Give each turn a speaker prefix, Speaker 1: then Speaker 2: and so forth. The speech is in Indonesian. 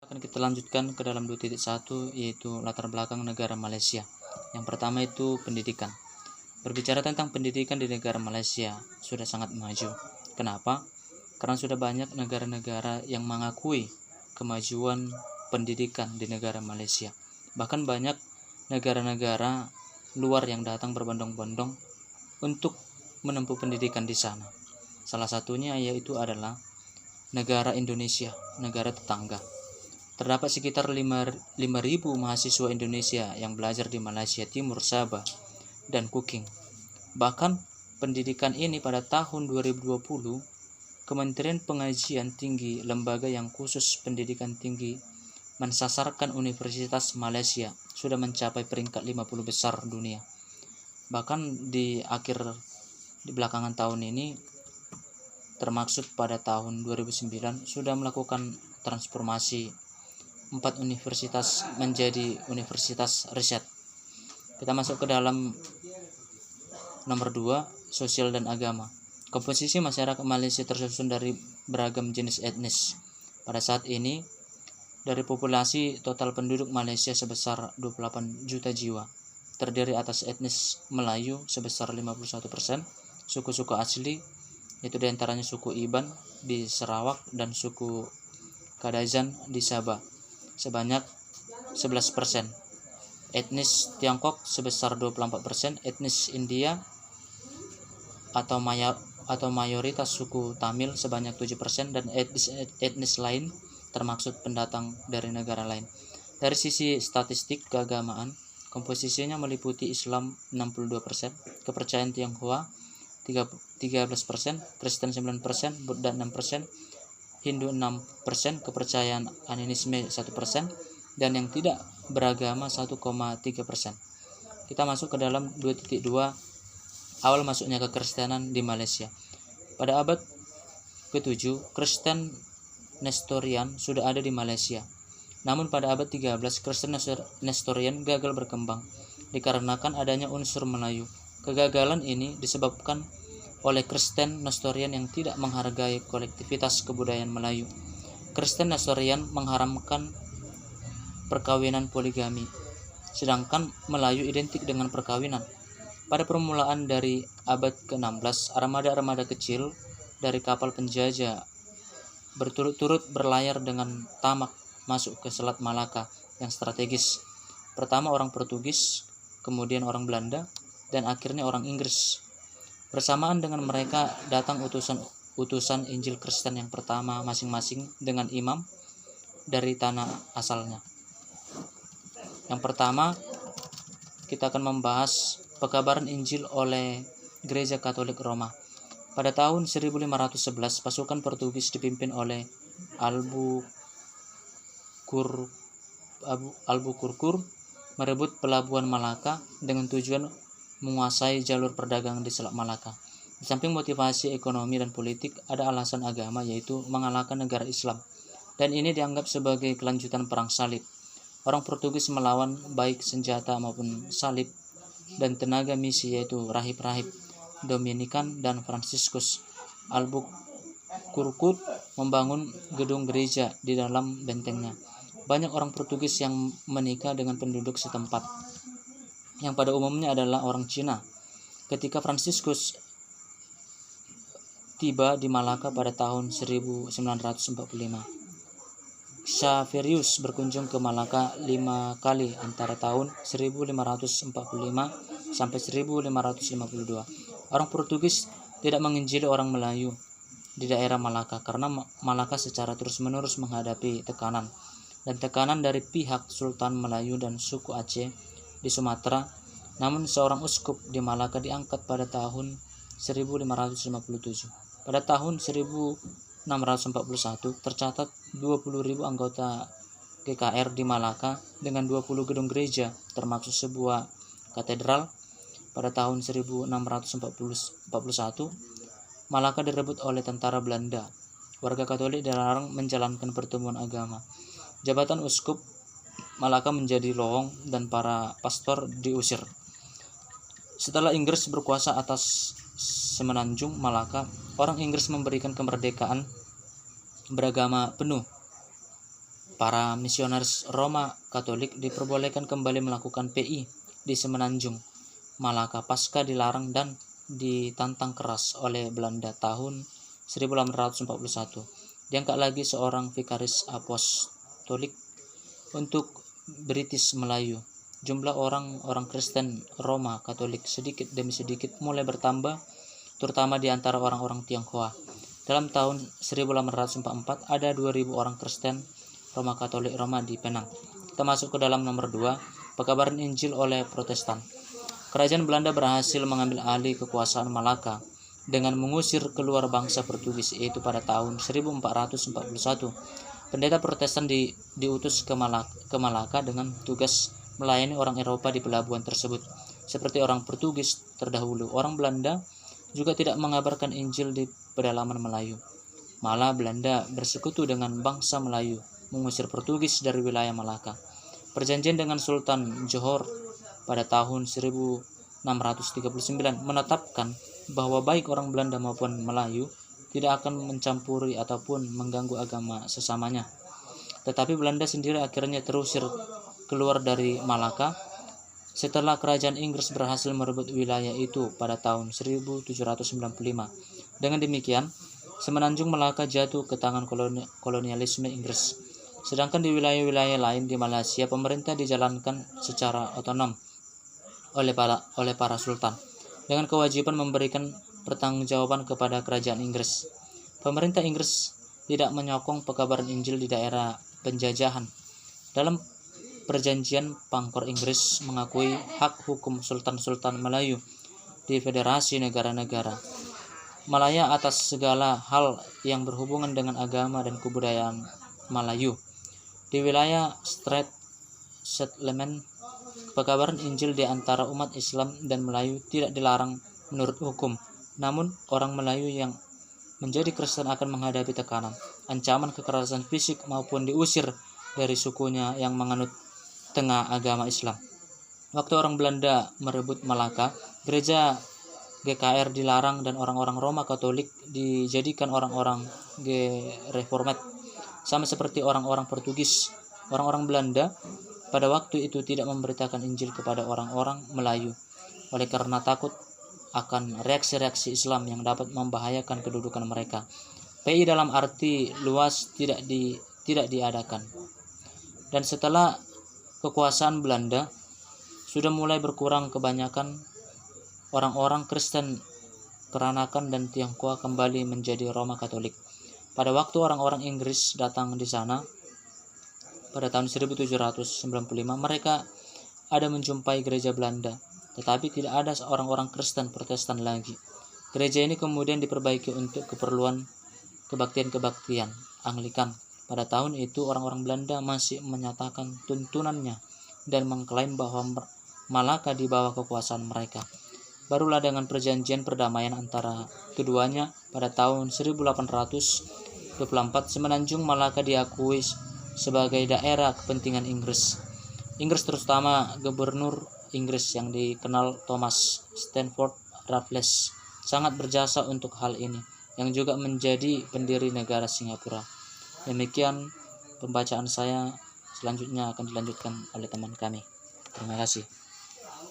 Speaker 1: Dan kita lanjutkan ke dalam 2.1, yaitu latar belakang negara Malaysia. Yang pertama itu pendidikan. Berbicara tentang pendidikan di negara Malaysia sudah sangat maju. Kenapa? Karena sudah banyak negara-negara yang mengakui kemajuan pendidikan di negara Malaysia. Bahkan banyak negara-negara luar yang datang berbondong-bondong untuk menempuh pendidikan di sana. Salah satunya yaitu adalah negara Indonesia, negara tetangga. Terdapat sekitar 5.000 mahasiswa Indonesia yang belajar di Malaysia Timur, Sabah, dan Kuching. Bahkan pendidikan ini pada tahun 2020, Kementerian Pengajian Tinggi, lembaga yang khusus pendidikan tinggi, mensasarkan Universitas Malaysia sudah mencapai peringkat 50 besar dunia. Bahkan di belakangan tahun ini, termaksud pada tahun 2009, sudah melakukan transformasi 4 universitas menjadi universitas riset. Kita masuk ke dalam nomor 2, sosial dan agama. Komposisi masyarakat Malaysia tersusun dari beragam jenis etnis. Pada saat ini, dari populasi total penduduk Malaysia sebesar 28 juta jiwa, terdiri atas etnis Melayu sebesar 51%, suku-suku asli, yaitu diantaranya suku Iban di Sarawak dan suku Kadazan di Sabah, sebanyak 11%. Etnis Tiongkok sebesar 24%, etnis India atau mayoritas suku Tamil sebanyak 7%, dan etnis lain termaksud pendatang dari negara lain. Dari sisi statistik keagamaan, komposisinya meliputi Islam 62%, kepercayaan Tionghoa 13%, Kristen 9%, Buddha 6%, Hindu 6%, kepercayaan animisme 1%, dan yang tidak beragama 1,3%. Kita masuk ke dalam 2.2, awal masuknya kekristenan di Malaysia. Pada abad ke-7, Kristen Nestorian sudah ada di Malaysia. Namun pada abad 13, Kristen Nestorian gagal berkembang dikarenakan adanya unsur Melayu. Kegagalan ini disebabkan oleh Kristen Nestorian yang tidak menghargai kolektivitas kebudayaan Melayu. Kristen Nestorian mengharamkan perkawinan poligami, sedangkan Melayu identik dengan perkawinan. Pada permulaan dari abad ke-16, armada-armada kecil dari kapal penjajah berturut-turut berlayar dengan tamak masuk ke Selat Malaka yang strategis. Pertama orang Portugis, kemudian orang Belanda, dan akhirnya orang Inggris. Bersamaan dengan mereka datang utusan Injil Kristen yang pertama masing-masing dengan imam dari tanah asalnya. Yang pertama, kita akan membahas pekabaran Injil oleh Gereja Katolik Roma. Pada tahun 1511, pasukan Portugis dipimpin oleh Albuquerque merebut pelabuhan Malaka dengan tujuan menguasai jalur perdagangan di Selat Malaka. Di samping motivasi ekonomi dan politik, ada alasan agama, yaitu mengalahkan negara Islam, dan ini dianggap sebagai kelanjutan perang salib. Orang Portugis melawan baik senjata maupun salib dan tenaga misi, yaitu rahib-rahib Dominikan dan Fransiskus. Albuquerque membangun gedung gereja di dalam bentengnya. Banyak orang Portugis yang menikah dengan penduduk setempat, yang pada umumnya adalah orang Cina. Ketika Fransiskus tiba di Malaka pada tahun 1945, Xaverius berkunjung ke Malaka 5 kali antara tahun 1545 sampai 1552. Orang Portugis tidak menginjili orang Melayu di daerah Malaka karena Malaka secara terus-menerus menghadapi tekanan dari pihak Sultan Melayu dan suku Aceh di Sumatera. Namun seorang uskup di Malaka diangkat pada tahun 1557. Pada tahun 1641 tercatat 20.000 anggota GKR di Malaka dengan 20 gedung gereja termasuk sebuah katedral. Pada tahun 1641 Malaka direbut oleh tentara Belanda. Warga Katolik dilarang menjalankan pertemuan agama. Jabatan uskup Malaka menjadi lowong dan para pastor diusir. Setelah Inggris berkuasa atas semenanjung Malaka, orang Inggris memberikan kemerdekaan beragama penuh Para misionaris Roma Katolik diperbolehkan kembali melakukan PI di Semenanjung, Malaka pasca dilarang dan ditantang keras oleh Belanda tahun 1841. Diangkat lagi seorang vikaris apostolik untuk British Melayu. Jumlah orang Kristen Roma Katolik sedikit demi sedikit mulai bertambah, terutama di antara orang-orang Tionghoa. Dalam tahun 1844 ada 2.000 orang Kristen Roma Katolik Roma di Penang. Kita masuk ke dalam nomor 2, pekabaran Injil oleh Protestan. Kerajaan Belanda berhasil mengambil alih kekuasaan Malaka dengan mengusir keluar bangsa Portugis, yaitu pada tahun 1441. Pendeta Protestan diutus ke Malaka dengan tugas melayani orang Eropa di pelabuhan tersebut. Seperti orang Portugis terdahulu, orang Belanda juga tidak mengabarkan Injil di pedalaman Melayu. Malah Belanda bersekutu dengan bangsa Melayu, mengusir Portugis dari wilayah Malaka. Perjanjian dengan Sultan Johor pada tahun 1639 menetapkan bahwa baik orang Belanda maupun Melayu tidak akan mencampuri ataupun mengganggu agama sesamanya. Tetapi Belanda sendiri akhirnya terusir keluar dari Malaka setelah kerajaan Inggris berhasil merebut wilayah itu pada tahun 1795. Dengan demikian, Semenanjung Malaka jatuh ke tangan kolonialisme Inggris. Sedangkan di wilayah-wilayah lain di Malaysia, pemerintah dijalankan secara otonom oleh para sultan, dengan kewajiban memberikan pertanggungjawaban kepada kerajaan Inggris. Pemerintah Inggris tidak menyokong pekabaran Injil di daerah penjajahan. Dalam perjanjian, Pangkor Inggris mengakui hak hukum sultan-sultan Melayu di federasi negara-negara Malaya atas segala hal yang berhubungan dengan agama dan kebudayaan Melayu. Di wilayah Strait Settlement, pekabaran Injil di antara umat Islam dan Melayu tidak dilarang menurut hukum. Namun, orang Melayu yang menjadi Kristen akan menghadapi tekanan, ancaman kekerasan fisik maupun diusir dari sukunya yang menganut tengah agama Islam. Waktu orang Belanda merebut Malaka, gereja GKR dilarang dan orang-orang Roma Katolik dijadikan orang-orang Reformat. Sama seperti orang-orang Portugis, orang-orang Belanda pada waktu itu tidak memberitakan Injil kepada orang-orang Melayu oleh karena takut akan reaksi-reaksi Islam yang dapat membahayakan kedudukan mereka. PI dalam arti luas tidak diadakan. Dan setelah kekuasaan Belanda sudah mulai berkurang, kebanyakan orang-orang Kristen Peranakan dan Tionghoa kembali menjadi Roma Katolik. Pada waktu orang-orang Inggris datang di sana pada tahun 1795, mereka ada menjumpai gereja Belanda, tetapi tidak ada orang-orang Kristen Protestan lagi. Gereja ini kemudian diperbaiki untuk keperluan kebaktian Anglikan. Pada tahun itu orang-orang Belanda masih menyatakan tuntunannya dan mengklaim bahwa Malaka di bawah kekuasaan mereka. Barulah dengan perjanjian perdamaian antara keduanya pada tahun 1824, Semenanjung Malaka diakui sebagai daerah kepentingan Inggris. Inggris, terutama Gubernur Inggris yang dikenal Thomas Stamford Raffles, sangat berjasa untuk hal ini, yang juga menjadi pendiri negara Singapura. Demikian pembacaan saya, selanjutnya akan dilanjutkan oleh teman kami. Terima kasih.